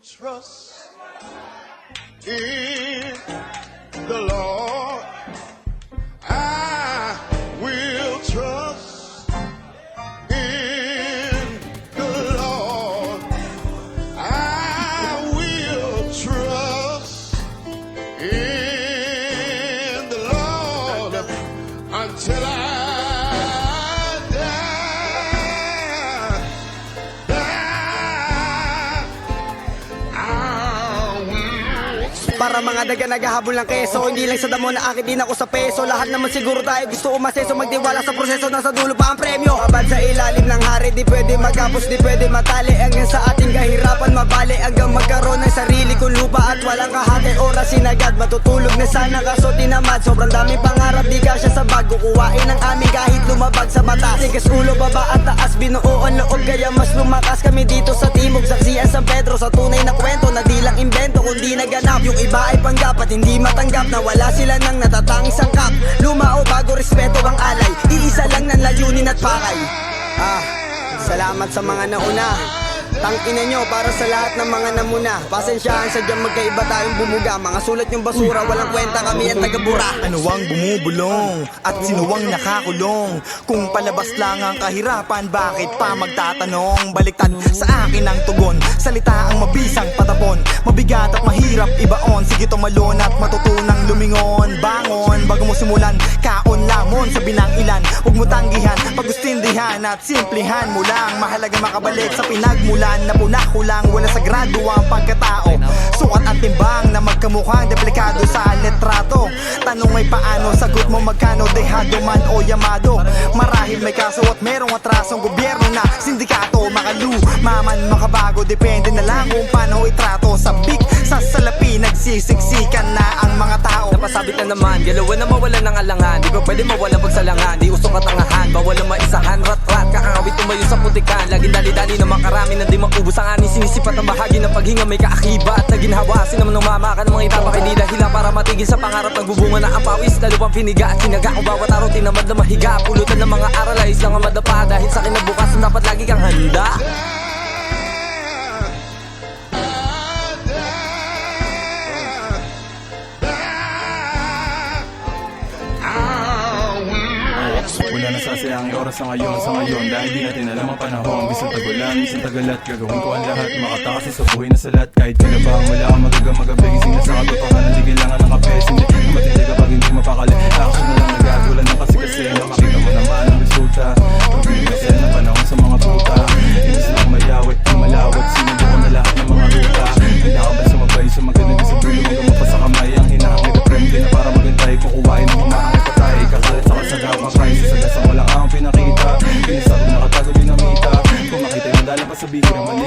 trust in the Lord. I will trust in the Lord. I will trust in the Lord until I Para mga daga naghahabol ng keso, hindi lang sa damo na akit din ako sa peso. Lahat naman siguro tayo gusto umaseso, magtiwala sa proseso, nasa dulo pa ang premyo. Abad sa ilalim ng hari, di pwede magkapos, di pwede matali. Hanggang sa ating kahirapan mabali, hanggang magkaroon ng sarili kong lupa at walang kahati. Oras sinagad, matutulog na sana kaso tinamad. Sobrang daming pangarap, di kasya sa bag. Kukuhain ang amin kahit lumabag sa mata. Tigas ulo, baba at taas, binuo ang loob. Kaya mas lumakas kami dito sa timog. Saksiyan San Pedro sa tunay na kwento na di lang invento kundi naganap. Yung iba ay panggap at hindi matanggap na wala sila nang natatanging sangkap. Lumao bago respeto ang alay, iisa lang ng layunin at pakay. Salamat sa mga nauna. Tangina nyo para sa lahat ng mga namuna. Pasensyahan sadyang magkaiba tayong bumuga. Mga sulat yung basura, walang kwenta kami ang tagabura. Ano ang bumubulong at sinuwang nakakulong? Kung palabas lang ang kahirapan, bakit pa magtatanong? Baliktad sa akin ang tugon, salita ang mabisang patapon. Mabigat at mahirap ibaon, sige tumalon at matutunang lumingon. Bangon bago mo simulan, kaon lamon sa binang ilan. Huwag mo tanggihan, pagustindihan at simplihan mo lang. Mahalaga makabalik sa pinagmulan na punah-kulang, wala sagrado ang pagkatao. Sukat at timbang na magkamukhang deplikado sa letrato. Tanong ay paano, sagot mo magkano, dehado man o yamado. Marahil may kaso at merong atrasong gobyerno na sindikato. Makalumaman, makabago, depende na lang kung paano itrato. Sabik sa salapi, nagsisiksikan na ang mga tao. Napasabit na naman, galawan na mawala ng alangan. Di ba pwede mawala pagsalangan, di usok katangahan. Bawal ang maisahan, rat-rat, kakangawit tumayo sa putikan. Laging dali-dali na makarami na di maubos ang ani. Sinisipat ang bahagi ng paghinga, may kaakibat na ginhawa. Sinaman ng mama ka ng mga itapak, hindi dahila para matigil sa pangarap. Nagbubunga na ang pawis, lalo pang piniga at sinaga. Kung bawat araw tinamad na mahiga, pulutan ng mga aral ay isang madapa. Dahil sa kinabukasan dapat lagi kang handa. Wala na sasayang oras sa ngayon dahil di natin alam ang panahon. Bisang tagulan, bisang tagalat, gagawin ko ang lahat. Makatakas sa buhay na salat. Kahit kinabang wala kang magagamagabi, gising na sa katotohanan. Di kailangan ng kape, hindi na matindi kapag hindi mapakali. Action na lang nagagalan ng kasi na makita mo naman ang resulta. Pag-ibigay ng panahon sa mga puta, inis na mayawit, malawat, sinubo ko na lahat ng mga ruta. Hindi ka ba sumabay sa magandang sa dulo hanggang mapasa kamay. Ang hinahangin na premde na para magantay, kukuhain ng umaangay patay. Kakalit sa kasagap ng crisis, sa wala kang pinakita. Pinisap nakatago dinamita. Kung makita yung dala pa sa bigil ang mali.